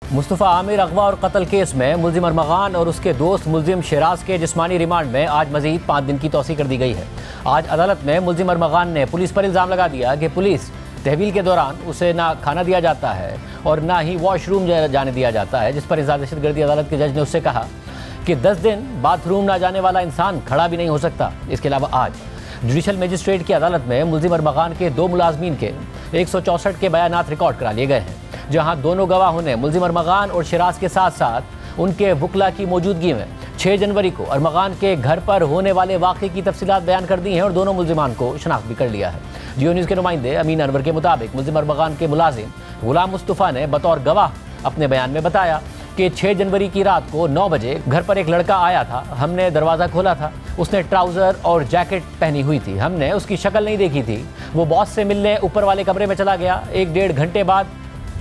मुस्तफ़ा आमिर अगवा और कत्ल केस में मुलजिम अरमगान और उसके दोस्त मुलजिम शिराज के जिस्मानी रिमांड में आज मजीद 5 दिन की तौसीक कर दी गई है। आज अदालत में मुलजिम अरमगान ने पुलिस पर इल्ज़ाम लगा दिया कि पुलिस तहवील के दौरान उसे ना खाना दिया जाता है और ना ही वॉशरूम जाने दिया जाता है, जिस पर इज़हार दहशतगर्दी अदालत के जज ने उससे कहा कि 10 दिन बाथरूम ना जाने वाला इंसान खड़ा भी नहीं हो सकता। इसके अलावा आज जुडिशल मजिस्ट्रेट की अदालत में मुलजिम अरमगान के 2 मुलाजमीन के 164 के बयानात रिकॉर्ड करा लिए गए हैं, जहां दोनों गवाहों ने मुलजिम अरमगान और शिराज के साथ साथ उनके वकला की मौजूदगी में 6 जनवरी को अरमगान के घर पर होने वाले वाक़े की तफसीलात बयान कर दी हैं और दोनों मुलजिमान को शनाख्त भी कर लिया है। जियो न्यूज़ के नुमाइंदे अमीन अनवर के मुताबिक मुलजिम अरमगान के मुलाजिम गुलाम मुस्तफ़ा ने बतौर गवाह अपने बयान में बताया कि 6 जनवरी की रात को 9 बजे घर पर एक लड़का आया था। हमने दरवाज़ा खोला था, उसने ट्राउज़र और जैकेट पहनी हुई थी। हमने उसकी शक्ल नहीं देखी थी। वो बॉस से मिलने ऊपर वाले कमरे में चला गया। 1-1.5 घंटे बाद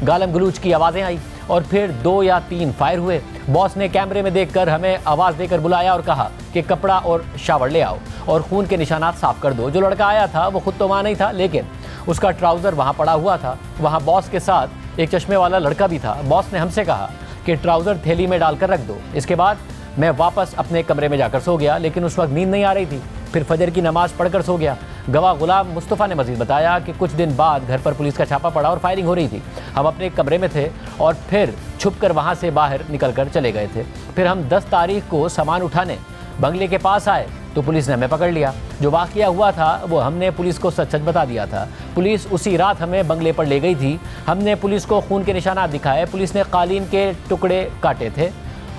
गालम गलूच की आवाज़ें आई और फिर 2 या 3 फायर हुए। बॉस ने कैमरे में देखकर हमें आवाज़ देकर बुलाया और कहा कि कपड़ा और शावर ले आओ और खून के निशानात साफ कर दो। जो लड़का आया था वो खुद तो वहाँ नहीं था, लेकिन उसका ट्राउज़र वहाँ पड़ा हुआ था। वहाँ बॉस के साथ एक चश्मे वाला लड़का भी था। बॉस ने हमसे कहा कि ट्राउज़र थैली में डालकर रख दो। इसके बाद मैं वापस अपने कमरे में जाकर सो गया, लेकिन उस वक्त नींद नहीं आ रही थी। फिर फजर की नमाज़ पढ़कर सो गया। गवाह गुलाम मुस्तफ़ा ने मज़ीद बताया कि कुछ दिन बाद घर पर पुलिस का छापा पड़ा और फायरिंग हो रही थी। हम अपने कमरे में थे और फिर छुपकर वहाँ से बाहर निकल कर चले गए थे। फिर हम 10 तारीख को सामान उठाने बंगले के पास आए तो पुलिस ने हमें पकड़ लिया। जो वाक़या हुआ था वो हमने पुलिस को सच सच बता दिया था। पुलिस उसी रात हमें बंगले पर ले गई थी। हमने पुलिस को खून के निशानात दिखाए। पुलिस ने कालीन के टुकड़े काटे थे।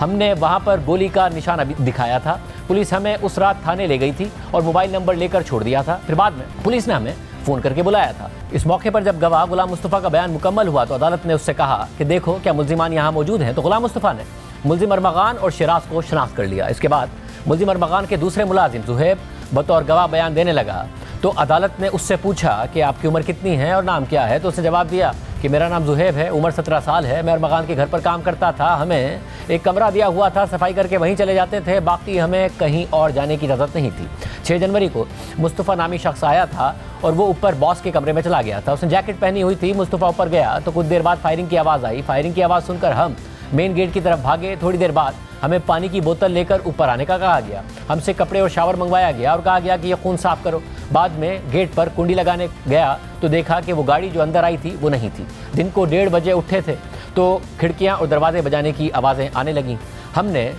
हमने वहाँ पर गोली का निशान भी दिखाया था। पुलिस हमें उस रात थाने ले गई थी और मोबाइल नंबर लेकर छोड़ दिया था। फिर बाद में पुलिस ने हमें फ़ोन करके बुलाया था। इस मौके पर जब गवाह गुलाम मुस्तफ़ा का बयान मुकम्मल हुआ तो अदालत ने उससे कहा कि देखो क्या मुलजिमान यहाँ मौजूद हैं। तो गुलाम मुस्तफ़ा ने मुलजिम अरमगान और शिराज को शनाख्त कर लिया। इसके बाद मुलजिम अरमगान के दूसरे मुलाजिम ज़ुहैब बतौर गवाह बयान देने लगा तो अदालत ने उससे पूछा कि आपकी उम्र कितनी है और नाम क्या है। तो उसने जवाब दिया कि मेरा नाम ज़ुहैब है, उम्र 17 साल है, मैं अरमगान के घर पर काम करता था। हमें एक कमरा दिया हुआ था, सफाई करके वहीं चले जाते थे, बाकी हमें कहीं और जाने की इजाज़त नहीं थी। 6 जनवरी को मुस्तफ़ा नामी शख्स आया था और वो ऊपर बॉस के कमरे में चला गया था। उसने जैकेट पहनी हुई थी। मुस्तफ़ा ऊपर गया तो कुछ देर बाद फायरिंग की आवाज़ आई। फायरिंग की आवाज़ सुनकर हम मेन गेट की तरफ भागे। थोड़ी देर बाद हमें पानी की बोतल लेकर ऊपर आने का कहा गया। हमसे कपड़े और शावर मंगवाया गया और कहा गया कि ये खून साफ़ करो। बाद में गेट पर कुंडी लगाने गया तो देखा कि वो गाड़ी जो अंदर आई थी वो नहीं थी। दिन को 1:30 बजे उठे थे तो खिड़कियां और दरवाजे बजाने की आवाज़ें आने लगीं। हमने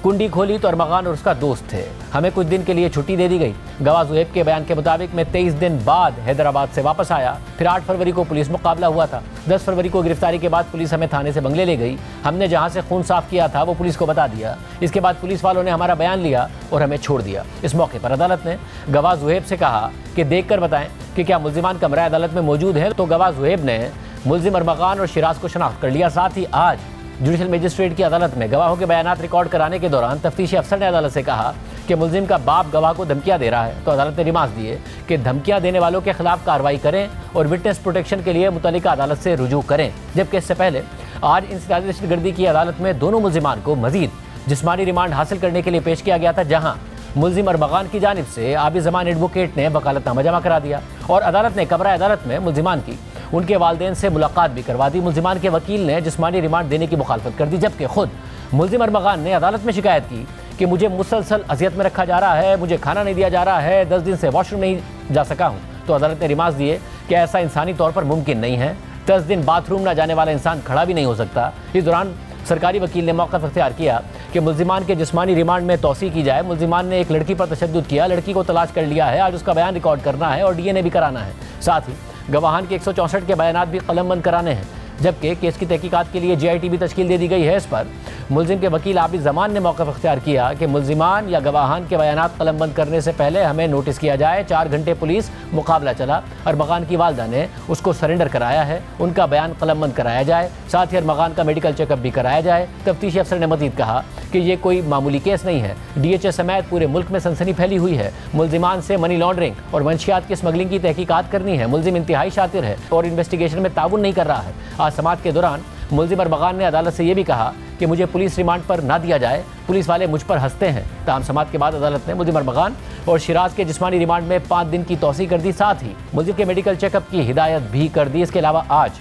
कुंडी खोली तो अरमगान और उसका दोस्त थे। हमें कुछ दिन के लिए छुट्टी दे दी गई। गवाह ज़ुहैब के बयान के मुताबिक मैं 23 दिन बाद हैदराबाद से वापस आया। फिर 8 फरवरी को पुलिस मुकाबला हुआ था। 10 फरवरी को गिरफ्तारी के बाद पुलिस हमें थाने से बंगले ले गई। हमने जहां से खून साफ किया था वो पुलिस को बता दिया। इसके बाद पुलिस वालों ने हमारा बयान लिया और हमें छोड़ दिया। इस मौके पर अदालत ने गवाह ज़ुहैब से कहा कि देख कर बताएं कि क्या मुलजिमान कमरा अदालत में मौजूद है। तो गवाह ज़ुहैब ने मुलजिम अरमगान और शिराज को शनाख्त कर लिया। साथ ही आज जुडिशल मजिस्ट्रेट की अदालत में गवाहों के बयानात रिकॉर्ड कराने के दौरान तफ्तीशी अफसर ने अदालत से कहा कि मुलजिम का बाप गवाह को धमकियां दे रहा है। तो अदालत ने रिमांड दिए कि धमकियां देने वालों के खिलाफ कार्रवाई करें और विटनेस प्रोटेक्शन के लिए मुतल्लिका अदालत से रुजू करें। जबकि इससे पहले आज इंसदादी दहशतगर्दी की अदालत में दोनों मुलजिमान को मजीद जिस्मानी रिमांड हासिल करने के लिए पेश किया गया था, जहाँ मुलजिम अरमगान की जानिब से आबिद ज़मान एडवोकेट ने वकालतनामा जमा करा दिया और अदालत ने कमरा अदालत में मुलजिमान की उनके वालिदैन से मुलाकात भी करवा दी। मुलजिमान के वकील ने जिस्मानी रिमांड देने की मुखालफत कर दी, जबकि खुद मुलजिम अरमगान ने अदालत में शिकायत की कि मुझे मुसलसल अजियत में रखा जा रहा है, मुझे खाना नहीं दिया जा रहा है, 10 दिन से वॉशरूम नहीं जा सका हूँ। तो अदालत ने रिमांड दिए कि ऐसा इंसानी तौर पर मुमकिन नहीं है। 10 दिन बाथरूम न जाने वाला इंसान खड़ा भी नहीं हो सकता। इस दौरान सरकारी वकील ने मौक़िफ़ इख्तियार किया कि मुलजिमान के जिस्मानी रिमांड में तौसी की जाए। मुलजिमान ने एक लड़की पर तशद्दुद किया, लड़की को तलाश कर लिया है। आज उसका बयान रिकॉर्ड करना है और DNA भी कराना है। साथ ही गवाहान के 164 के बयानात भी कलमबंद कराने हैं। जबकि केस की तहकीकात के लिए GIT भी तश्कील दे दी गई है। इस पर मुलजिम के वकील आबिद ज़मान ने मौक़िफ़ इख्तियार किया कि मुलजिमान या गवाहान के बयानात कलमबंद करने से पहले हमें नोटिस किया जाए। 4 घंटे पुलिस मुकाबला चला। अरमगान की वालदा ने उसको सरेंडर कराया है, उनका बयान कलमबंद कराया जाए। साथ ही अरमगान का मेडिकल चेकअप भी कराया जाए। तफ्तीशी अफसर ने मज़ीद कहा कि ये कोई मामूली केस नहीं है। DHA समेत पूरे मुल्क में सनसनी फैली हुई है। मुलजिमान से मनी लॉन्ड्रिंग और मंशियात की स्मगलिंग की तहकीकात करनी है। मुलजिम इंतहाई शातिर है और इन्वेस्टिगेशन में ताउन नहीं कर रहा है। आज समात के दौरान मुलजिम अरमगान ने अदालत से यह भी कहा कि मुझे पुलिस रिमांड पर ना दिया जाए, पुलिस वाले मुझ पर हंसते हैं। ताम समात के बाद अदालत ने मुलजिम अरमगान और शिराज के जिस्मानी रिमांड में 5 दिन की तौसीक कर दी। साथ ही मुलजिम के मेडिकल चेकअप की हिदायत भी कर दी। इसके अलावा आज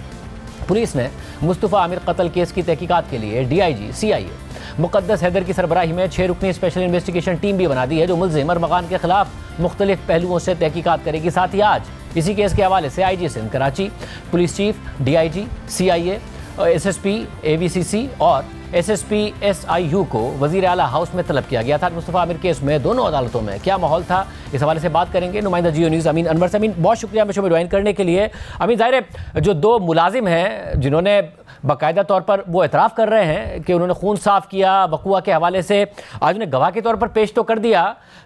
पुलिस ने मुस्तफ़ा आमिर कत्ल केस की तहकीकात के लिए DIG CIA मुक़द्दस हैदर की सरबराही में 6 रुकनी स्पेशल इन्वेस्टिगेशन टीम भी बना दी है, जो मुल्ज़िम अरमगान के खिलाफ मुख्तलिफ पहलुओं से तहकीकात करेगी। साथ ही आज इसी केस के हवाले से IG Sindh Karachi, police chief, DIG CIA, SSP AVCC और SSP SIU को वज़ीर आला हाउस में तलब किया गया था। मुस्तफ़ा आमिर केस में दोनों अदालतों में क्या माहौल था, इस हवाले से बात करेंगे नुमाइंदा जियो न्यूज़ अमीन अनवर से। अमीन, बहुत शुक्रिया हमें शो में ज्वाइन करने के लिए। अमीन, ज़ाहिर है जो 2 मुलाजिम हैं जिन्होंने बाकायदा तौर पर वो एतराफ़ कर रहे हैं कि उन्होंने खून साफ़ किया, वक़ुआ के हवाले से आज उन्हें गवाह के तौर पर पेश तो कर दिया,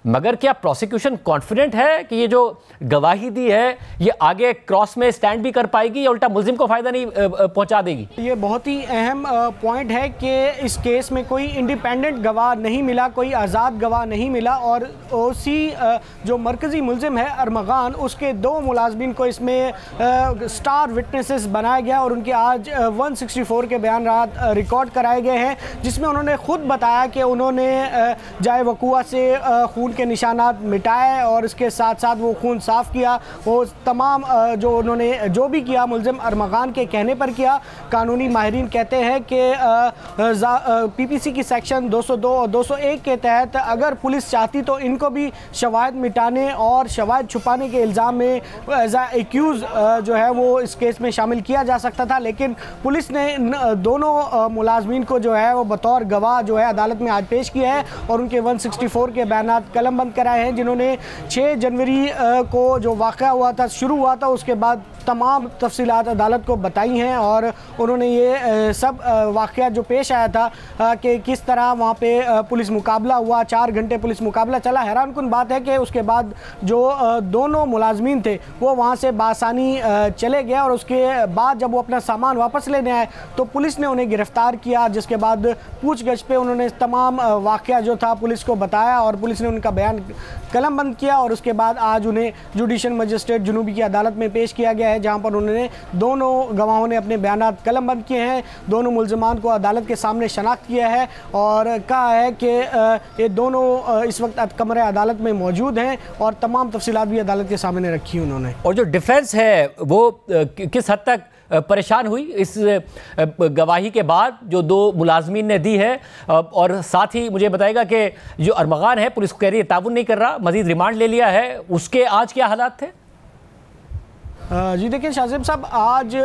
मगर क्या प्रोसिक्यूशन कॉन्फिडेंट है कि ये जो गवाही दी है ये आगे क्रॉस में स्टैंड भी कर पाएगी या उल्टा मुल्जिम को फ़ायदा नहीं पहुँचा देगी? ये बहुत ही अहम पॉइंट है कि इस केस में कोई इंडिपेंडेंट गवाह नहीं मिला, कोई आज़ाद गवाह नहीं मिला और उसी जो मरकज़ी मुल्जिम है अरमगान, उसके 2 मुलाजमीन को इसमें स्टार विटनेसेस बनाया गया और उनके आज 164 के बयान रिकॉर्ड कराए गए हैं, जिसमें उन्होंने ख़ुद बताया कि उन्होंने जाए वक़ुआ से खून के निशानात मिटाए और इसके साथ साथ वो खून साफ़ किया। वो तमाम जो उन्होंने जो भी किया मुल्जिम अरमगान के कहने पर किया। कानूनी माहिरीन कहते हैं कि PPC की सेक्शन 202 और 201 के तहत अगर पुलिस चाहती तो इनको भी शवाहिद मिटाने और शवाहिद छुपाने के इल्ज़ाम में एज एक्यूज़ जो है वो इस केस में शामिल किया जा सकता था, लेकिन पुलिस ने दोनों मुलाजमीन को जो है वो बतौर गवाह जो है अदालत में आज पेश किया है और उनके 164 के बयान कलमबंद कराए हैं, जिन्होंने 6 जनवरी को जो वाक़या हुआ था, शुरू हुआ था, उसके बाद तमाम तफसीलात अदालत को बताई हैं और उन्होंने ये सब वाक़या जो पेश आया था कि किस तरह वहाँ पे पुलिस मुकाबला हुआ, 4 घंटे पुलिस मुकाबला चला। हैरानकुन बात है कि उसके बाद जो दोनों मुलाजमीन थे वो वहाँ से बासानी चले गए और उसके बाद जब वो अपना सामान वापस लेने आए तो पुलिस ने उन्हें गिरफ़्तार किया, जिसके बाद पूछगछ पे उन्होंने तमाम वाक़या जो था पुलिस को बताया और पुलिस ने उनका बयान कलमबंद किया और उसके बाद आज उन्हें जुडिशल मजिस्ट्रेट जुनूबी की अदालत में पेश किया गया है, जहां पर उन्होंने दोनों गवाहों ने अपने बयान कलमबंद किए हैं। दोनों मुल्ज़िमान को अदालत के सामने शनाख्त किया है और कहा है कि ये दोनों इस वक्त कमरे अदालत में मौजूद हैं और तमाम तफसीलात भी अदालत के सामने रखी उन्होंने। और जो डिफेंस है वो किस हद तक परेशान हुई इस गवाही के बाद जो 2 मुलाजमीन ने दी है, और साथ ही मुझे बताएगा कि जो अरमगान है पुलिस कह रही है ताउन नहीं कर रहा, मजीद रिमांड ले लिया है, उसके आज क्या हालात थे? जी देखिए शाजिब साहब, आज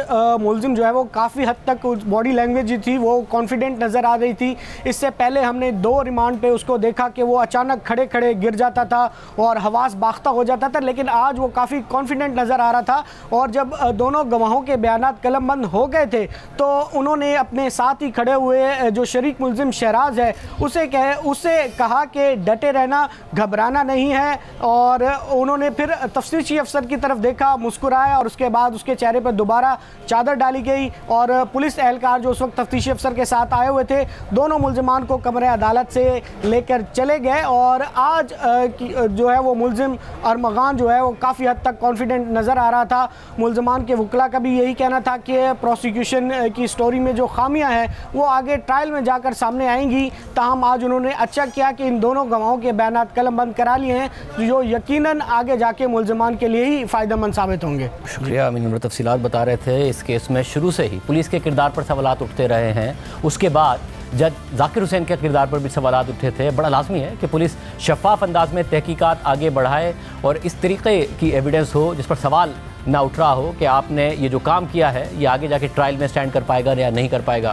मुल्जिम जो है वो काफ़ी हद तक बॉडी लैंग्वेज जी थी वो कॉन्फिडेंट नज़र आ रही थी। इससे पहले हमने 2 रिमांड पे उसको देखा कि वो अचानक खड़े खड़े गिर जाता था और हवास बाख्ता हो जाता था, लेकिन आज वो काफ़ी कॉन्फिडेंट नज़र आ रहा था। और जब दोनों गवाहों के बयानात कलमबंद हो गए थे तो उन्होंने अपने साथ ही खड़े हुए जो शरीक मुल्जिम शहराज है उससे कहा कि डटे रहना, घबराना नहीं है, और उन्होंने फिर तफ्तीशी अफसर की तरफ देखा, मुस्कुराया और उसके बाद उसके चेहरे पर दोबारा चादर डाली गई और पुलिस एहलकार जो उस वक्त तफ्तीशी अफसर के साथ आए हुए थे दोनों मुल्जिमान को कमरे अदालत से लेकर चले गए। और आज जो है वो मुल्जिम अरमगान जो है वो काफ़ी हद तक कॉन्फिडेंट नज़र आ रहा था। मुल्जिमान के वकला का भी यही कहना था कि प्रोसिक्यूशन की स्टोरी में जो खामियां हैं वो आगे ट्रायल में जाकर सामने आएंगी। ताहम आज उन्होंने अच्छा किया कि इन दोनों गवाहों के बयानात कलमबंद करा लिए हैं, जो यकीनन आगे जाके मुल्जिमान के लिए ही फ़ायदेमंद साबित होंगे। शुक्रिया अमीन, तफसीलात बता रहे थे। इस केस में शुरू से ही पुलिस के किरदार पर सवालात उठते रहे हैं, उसके बाद जज जाकिर हुसैन के किरदार पर भी सवालात उठे थे। बड़ा लाजमी है कि पुलिस शफाफ अंदाज में तहकीकात आगे बढ़ाए और इस तरीके की एविडेंस हो जिस पर सवाल ना उठ रहा हो कि आपने ये जो काम किया है ये आगे जाके ट्रायल में स्टैंड कर पाएगा या नहीं कर पाएगा।